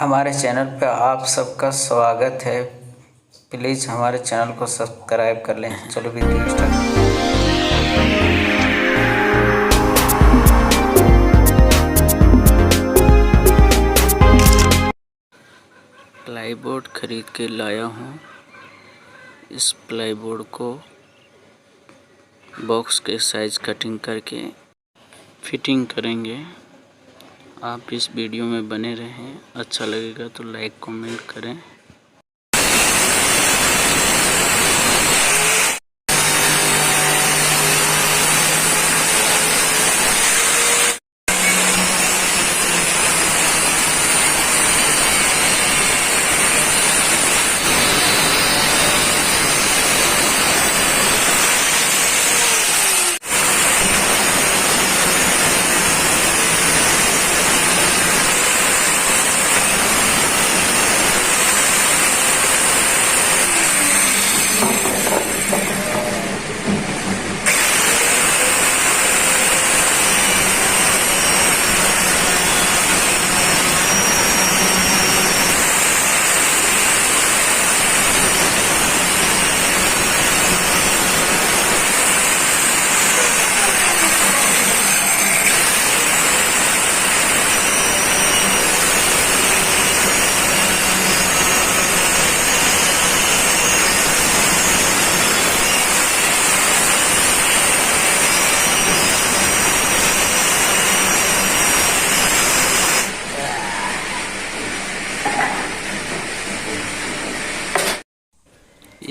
हमारे चैनल पर आप सबका स्वागत है। प्लीज़ हमारे चैनल को सब्सक्राइब कर लें। चलो वीडियो स्टार्ट। प्लाईबोर्ड खरीद के लाया हूँ। इस प्लाईबोर्ड को बॉक्स के साइज कटिंग करके फिटिंग करेंगे। आप इस वीडियो में बने रहें। अच्छा लगेगा तो लाइक कमेंट करें।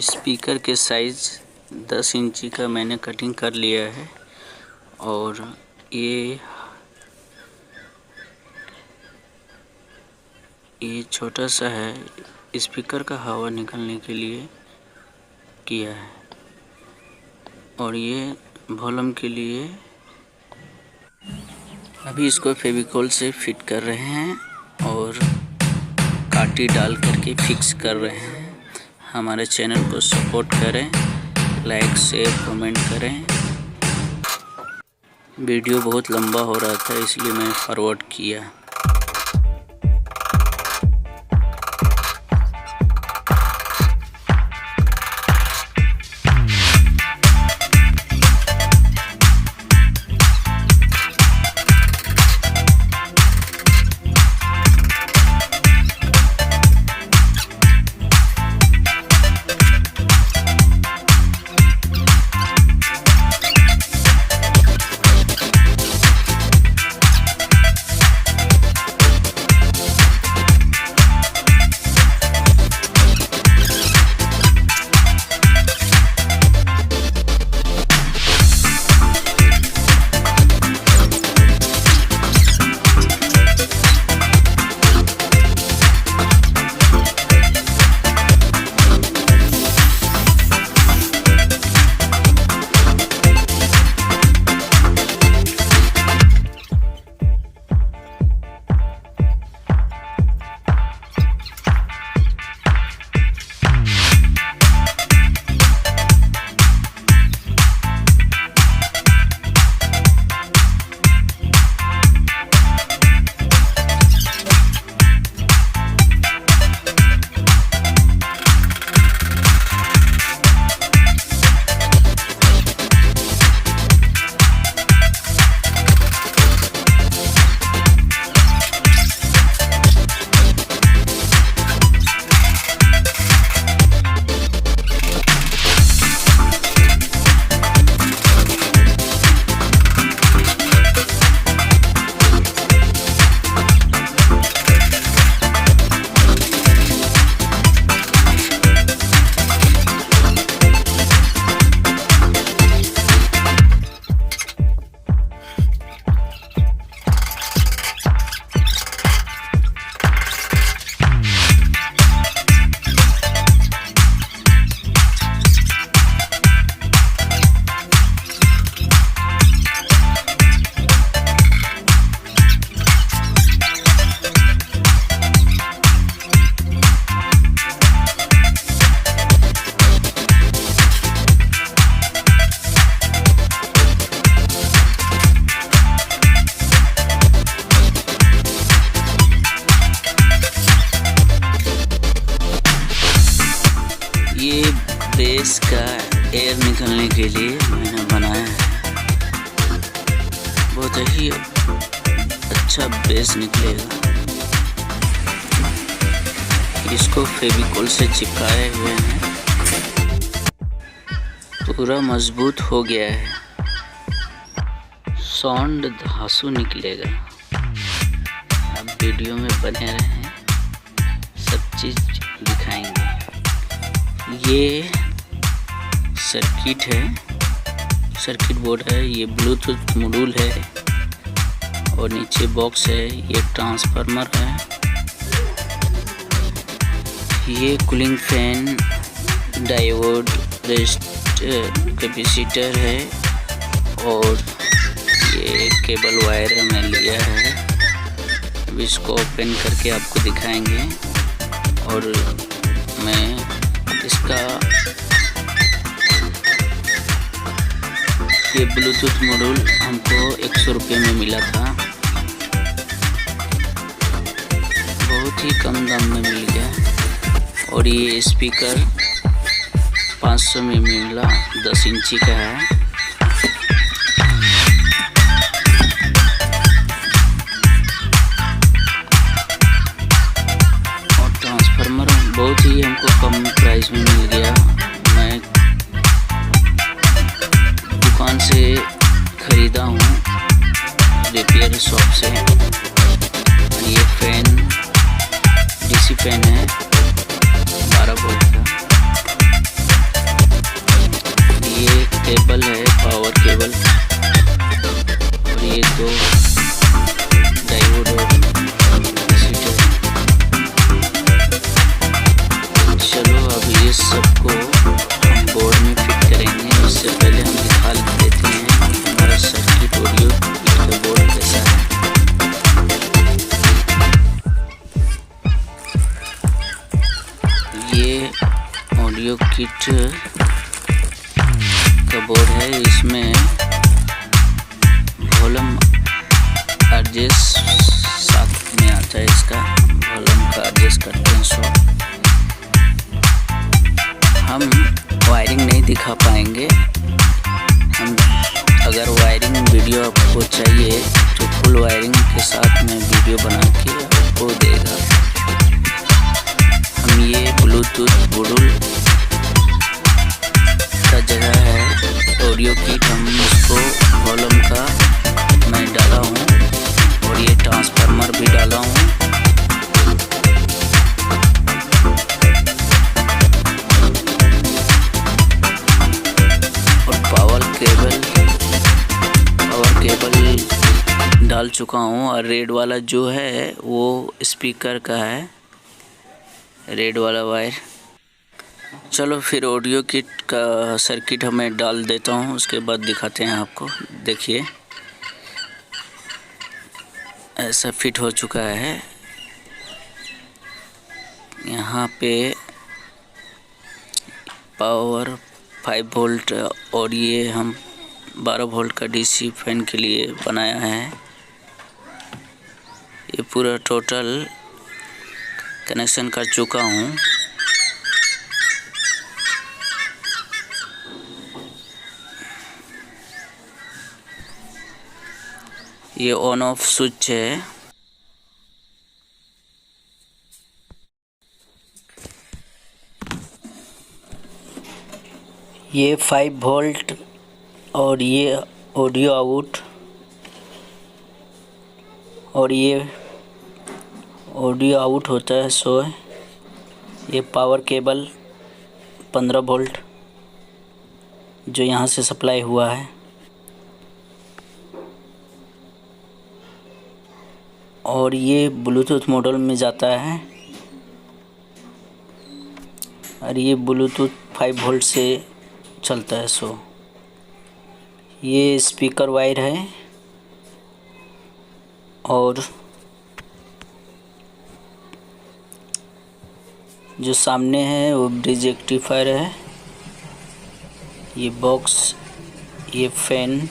स्पीकर के साइज 10 इंची का मैंने कटिंग कर लिया है और ये छोटा सा है। स्पीकर का हवा निकलने के लिए किया है और ये वॉल्यूम के लिए। अभी इसको फेविकोल से फिट कर रहे हैं और काटी डाल करके फिक्स कर रहे हैं। हमारे चैनल को सपोर्ट करें, लाइक शेयर कमेंट करें। वीडियो बहुत लंबा हो रहा था इसलिए मैंने फॉरवर्ड किया। इसका एयर निकलने के लिए मैंने बनाया है। बहुत ही अच्छा बेस निकलेगा। इसको फेविकोल से चिपकाए हुए हैं, पूरा मजबूत हो गया है। साउंड धांसू निकलेगा। आप वीडियो में बने रहें, सब चीज़ दिखाएंगे। ये सर्किट है, सर्किट बोर्ड है। ये ब्लूटूथ मॉड्यूल है और नीचे बॉक्स है। ये ट्रांसफार्मर है। ये कूलिंग फैन, डायोड, कैपेसिटर है और ये केबल वायर हमने लिया है। अब इसको ओपन करके आपको दिखाएंगे और मैं इसका ये ब्लूटूथ मॉड्यूल हमको 100 रुपये में मिला था। बहुत ही कम दाम में मिल गया। और ये स्पीकर 500 में मिला, 10 इंची का है। बहुत ही हमको कम प्राइस में मिल गया। मैं दुकान से ख़रीदा हूँ, रिपेयर शॉप से। ये फैन डीसी फैन है, 12 वोल्ट का। ये केबल है, पावर केबल। और ये 2 डायोड और कैपेसिटर। चलो अब ये सबको हम बोर्ड में फिट करेंगे। उससे पहले हम दिखा देते हैं हमारा सर्किट ऑडियो किट का बोर्ड कैसा है। ये ऑडियो किट का बोर्ड है। इसमें वॉल्यूम एडजस्ट साथ में आता है। इसका वॉल्यूम का एडजस्ट करते हैं। सो हम वायरिंग नहीं दिखा पाएंगे। हम अगर वायरिंग वीडियो आपको चाहिए तो फुल वायरिंग के साथ में वीडियो बना के आपको देगा। हम ये ब्लूटूथ मॉड्यूल का जगह है ऑडियो किट। हम इसको वॉल्यूम का मैं डाला हूँ और ये ट्रांसफार्मर भी डाला हूँ। केबल डाल चुका हूँ। और रेड वाला जो है वो स्पीकर का है, रेड वाला वायर। चलो फिर ऑडियो किट का सर्किट हमें डाल देता हूँ, उसके बाद दिखाते हैं आपको। देखिए ऐसा फिट हो चुका है। यहाँ पे पावर 5 वोल्ट और ये हम 12 वोल्ट का डीसी फैन के लिए बनाया है। ये पूरा टोटल कनेक्शन कर चुका हूँ। ये ऑन ऑफ स्विच है। ये 5 वोल्ट और ये ऑडियो आउट और ये ऑडियो आउट होता है। सो ये पावर केबल 15 वोल्ट जो यहाँ से सप्लाई हुआ है। और ये ब्लूटूथ मॉड्यूल में जाता है। और ये ब्लूटूथ 5 वोल्ट से चलता है। सो ये स्पीकर वायर है और जो सामने है वो ब्रिज रेक्टिफायर है। ये बॉक्स, ये फैन,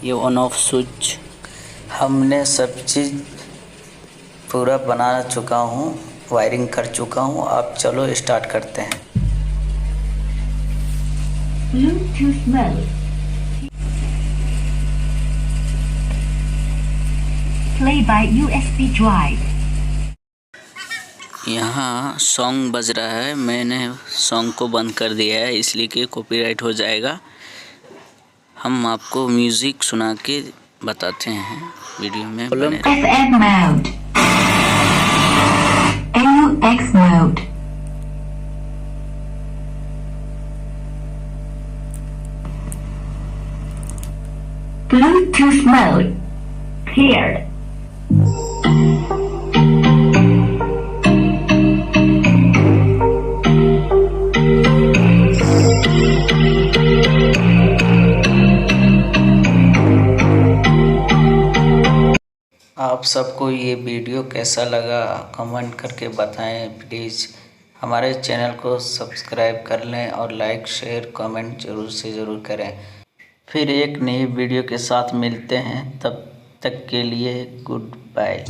ये ऑन ऑफ स्विच। हमने सब चीज़ पूरा बना चुका हूँ, वायरिंग कर चुका हूँ। अब चलो स्टार्ट करते हैं। Bluetooth mode. Play by USB drive. यहाँ सॉन्ग बज रहा है, मैंने सॉन्ग को बंद कर दिया है इसलिए कि कॉपीराइट हो जाएगा। हम आपको म्यूज़िक सुना के बताते हैं, वीडियो में बने रहिए। FM mode. AUX mode. Bluetooth mode. Paired. आप सबको ये वीडियो कैसा लगा कमेंट करके बताएं प्लीज़। हमारे चैनल को सब्सक्राइब कर लें और लाइक शेयर कमेंट ज़रूर से ज़रूर करें। फिर एक नई वीडियो के साथ मिलते हैं, तब तक के लिए गुड बाय।